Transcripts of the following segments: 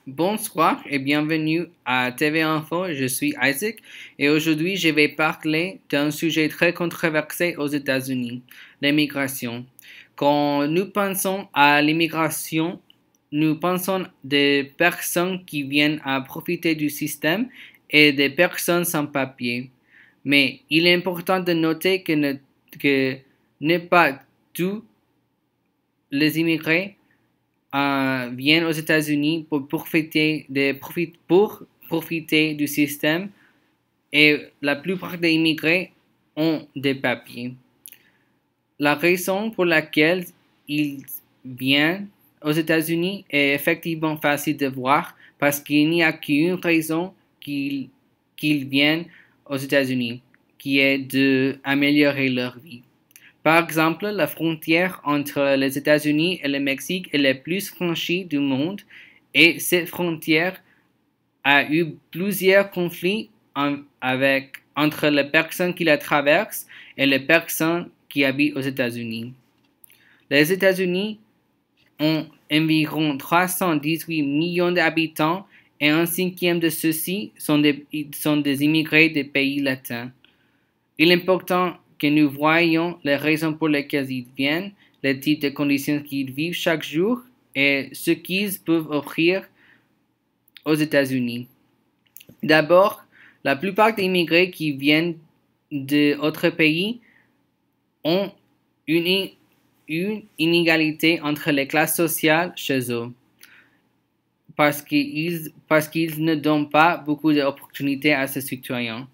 Bonsoir et bienvenue à TV Info. Je suis Isaac et aujourd'hui je vais parler d'un sujet très controversé aux États-Unis, l'immigration. Quand nous pensons à l'immigration, nous pensons des personnes qui viennent à profiter du système et des personnes sans papier. Mais il est important de noter que n'est pas tous les immigrés viennent aux États-Unis pour profiter du système et la plupart des immigrés ont des papiers. La raison pour laquelle ils viennent aux États-Unis est effectivement facile de voir parce qu'il n'y a qu'une raison qu'ils viennent aux États-Unis, qui est d'améliorer leur vie. Par exemple, la frontière entre les États-Unis et le Mexique est la plus franchie du monde et cette frontière a eu plusieurs conflits entre les personnes qui la traversent et les personnes qui habitent aux États-Unis. Les États-Unis ont environ 318 millions d'habitants et un cinquième de ceux-ci sont des immigrés des pays latins. Il est important que nous voyions les raisons pour lesquelles ils viennent, les types de conditions qu'ils vivent chaque jour et ce qu'ils peuvent offrir aux États-Unis. D'abord, la plupart des immigrés qui viennent d'autres pays ont une inégalité entre les classes sociales chez eux parce qu'ils ne donnent pas beaucoup d'opportunités à ces citoyens.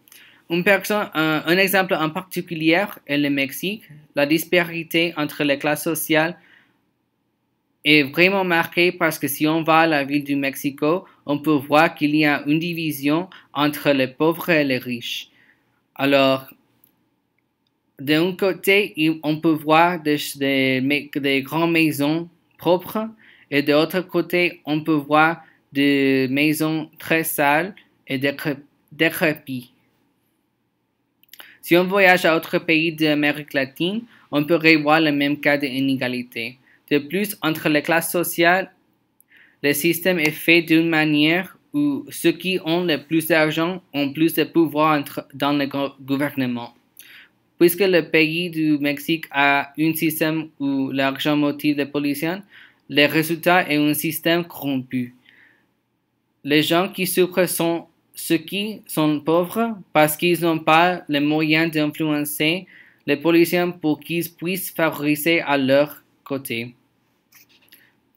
Un exemple en particulier est le Mexique. La disparité entre les classes sociales est vraiment marquée parce que si on va à la ville du Mexico, on peut voir qu'il y a une division entre les pauvres et les riches. Alors, d'un côté, on peut voir des grandes maisons propres et de l'autre côté, on peut voir des maisons très sales et décrépites. Si on voyage à autre pays d'Amérique latine, on pourrait voir le même cas d'inégalité. De plus, entre les classes sociales, le système est fait d'une manière où ceux qui ont le plus d'argent ont plus de pouvoir dans le gouvernement. Puisque le pays du Mexique a un système où l'argent motive les politiciens, le résultat est un système corrompu. Les gens qui souffrent sont ceux qui sont pauvres parce qu'ils n'ont pas les moyens d'influencer les politiciens pour qu'ils puissent favoriser à leur côté.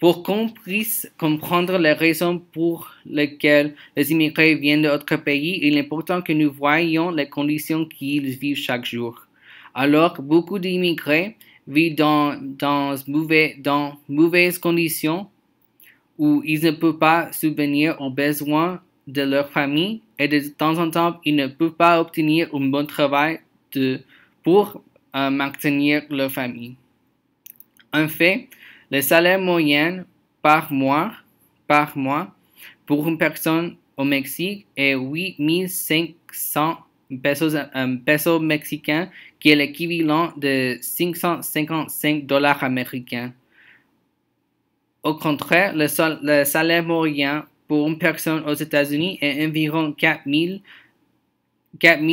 Pour qu'on puisse comprendre les raisons pour lesquelles les immigrés viennent d'autres pays, il est important que nous voyions les conditions qu'ils vivent chaque jour. Alors, beaucoup d'immigrés vivent dans mauvaises conditions où ils ne peuvent pas subvenir aux besoins de leur famille et de temps en temps, ils ne peuvent pas obtenir un bon travail pour maintenir leur famille. En fait, le salaire moyen par mois pour une personne au Mexique est 8,500 pesos mexicains, qui est l'équivalent de 555 dollars américains. Au contraire, le salaire moyen pour une personne aux États-Unis est environ 4,000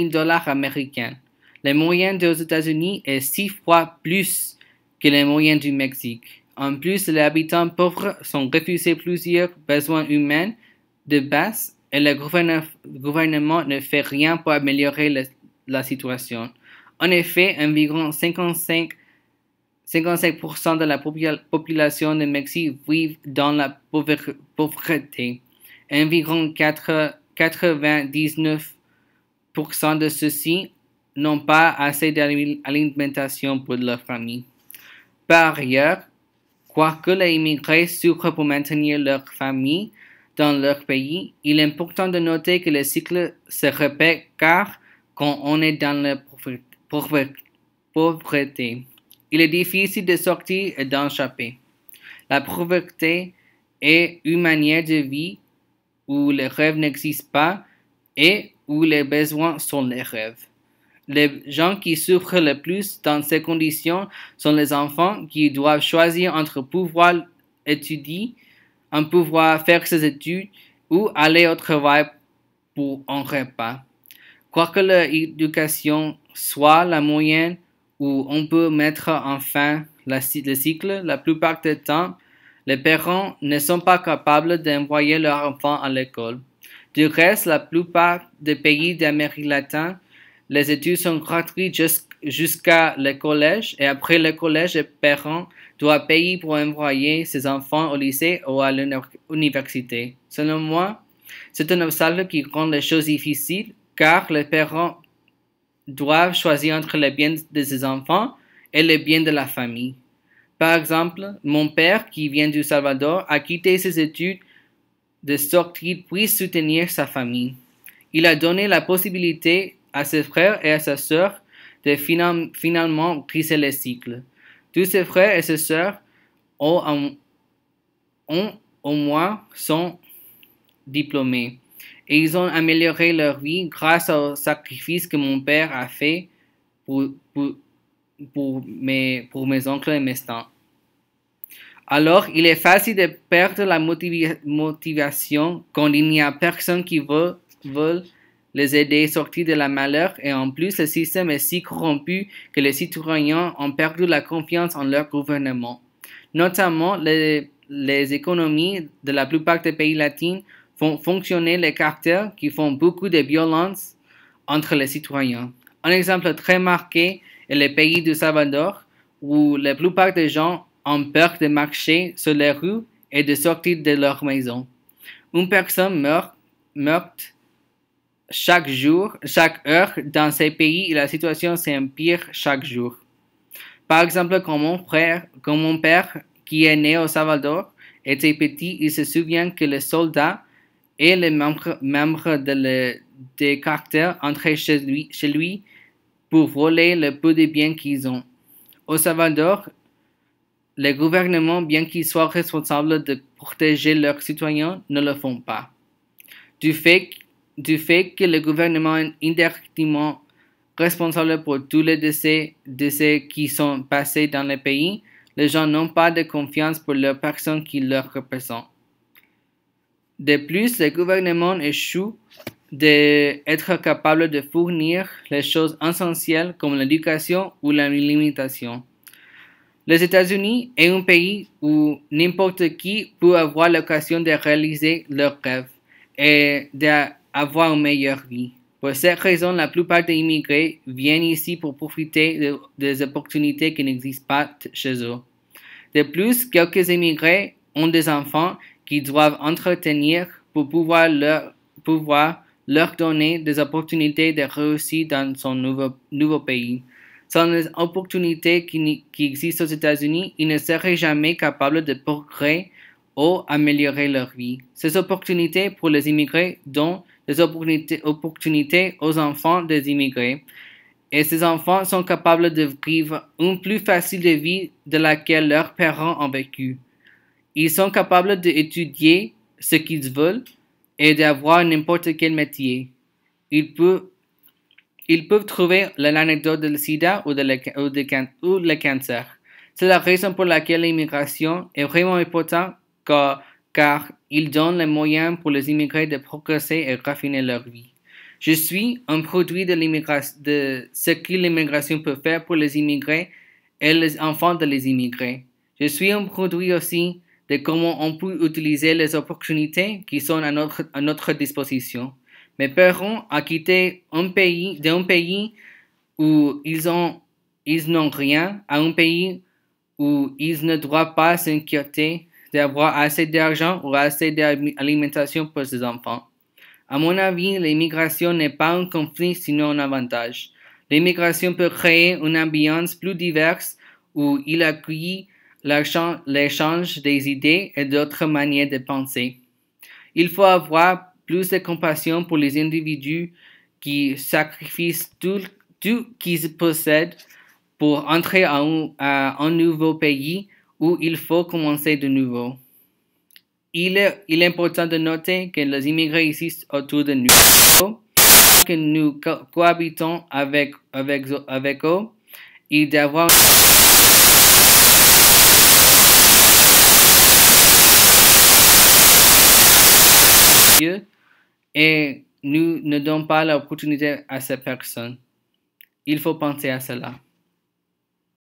dollars américains. Le moyen aux États-Unis est 6 fois plus que le moyen du Mexique. En plus, les habitants pauvres sont refusés plusieurs besoins humains de base et le gouvernement ne fait rien pour améliorer la situation. En effet, environ 55% de la population du Mexique vit dans la pauvreté. Environ 99% de ceux-ci n'ont pas assez d'alimentation pour leur famille. Par ailleurs, quoique les immigrés souffrent pour maintenir leur famille dans leur pays, il est important de noter que le cycle se répète car quand on est dans la pauvreté, il est difficile de sortir et d'échapper. La pauvreté est une manière de vie où les rêves n'existent pas et où les besoins sont les rêves. Les gens qui souffrent le plus dans ces conditions sont les enfants qui doivent choisir entre pouvoir étudier en pouvoir faire ses études ou aller au travail pour un repas. Quoique l'éducation soit la moyenne où on peut mettre en fin le cycle, la plupart du temps, les parents ne sont pas capables d'envoyer leurs enfants à l'école. Du reste, la plupart des pays d'Amérique latine, les études sont gratuites jusqu'à le collège et après le collège, les parents doivent payer pour envoyer ses enfants au lycée ou à l'université. Selon moi, c'est un obstacle qui rend les choses difficiles car les parents doivent choisir entre le bien de ses enfants et le bien de la famille. Par exemple, mon père, qui vient du Salvador, a quitté ses études de sorte qu'il puisse soutenir sa famille. Il a donné la possibilité à ses frères et à sa sœur de finalement briser le cycle. Tous ses frères et ses sœurs ont au moins sont diplômés et ils ont amélioré leur vie grâce au sacrifice que mon père a fait pour mes oncles et mes tantes. Alors, il est facile de perdre la motivation quand il n'y a personne qui veut les aider à sortir de la malheur et en plus, le système est si corrompu que les citoyens ont perdu la confiance en leur gouvernement. Notamment, les économies de la plupart des pays latins font fonctionner les cartels qui font beaucoup de violence entre les citoyens. Un exemple très marqué est le pays du Salvador, où la plupart des gens ont peur de marcher sur les rues et de sortir de leur maison. Une personne meurt chaque heure dans ces pays et la situation s'empire chaque jour. Par exemple, quand mon père, qui est né au Salvador, était petit, il se souvient que les soldats et les membres des cartels entraient chez lui pour voler le peu de biens qu'ils ont. Au Salvador, les gouvernements, bien qu'ils soient responsables de protéger leurs citoyens, ne le font pas. Du fait que le gouvernement est indirectement responsable pour tous les décès qui sont passés dans le pays, les gens n'ont pas de confiance pour les personnes qui leur représentent. De plus, le gouvernement échoue d'être capable de fournir les choses essentielles comme l'éducation ou l'alimentation. Les États-Unis est un pays où n'importe qui peut avoir l'occasion de réaliser leurs rêves et d'avoir une meilleure vie. Pour cette raison, la plupart des immigrés viennent ici pour profiter des opportunités qui n'existent pas chez eux. De plus, quelques immigrés ont des enfants qu'ils doivent entretenir pour pouvoir leur donner des opportunités de réussir dans son nouveau pays. Sans les opportunités qui existent aux États-Unis, ils ne seraient jamais capables de progresser ou améliorer leur vie. Ces opportunités pour les immigrés donnent des opportunités aux enfants des immigrés. Et ces enfants sont capables de vivre une plus facile vie de laquelle leurs parents ont vécu. Ils sont capables d'étudier ce qu'ils veulent et d'avoir n'importe quel métier. Ils peuvent trouver l'anecdote du sida ou le cancer. C'est la raison pour laquelle l'immigration est vraiment importante car il donne les moyens pour les immigrés de progresser et raffiner leur vie. Je suis un produit de ce que l'immigration peut faire pour les immigrés et les enfants des immigrés. Je suis un produit aussi de comment on peut utiliser les opportunités qui sont à notre disposition. Mes parents ont quitté d'un pays où ils n'ont rien à un pays où ils ne doivent pas s'inquiéter d'avoir assez d'argent ou assez d'alimentation pour ses enfants. À mon avis, l'immigration n'est pas un conflit, sinon un avantage. L'immigration peut créer une ambiance plus diverse où il accueille l'échange des idées et d'autres manières de penser. Il faut avoir plus de compassion pour les individus qui sacrifient tout qu'ils possèdent pour entrer à un nouveau pays où il faut commencer de nouveau. Il est important de noter que les immigrés existent autour de nous, que nous cohabitons avec eux et d'avoir Dieu et nous ne donnons pas l'opportunité à ces personnes. Il faut penser à cela.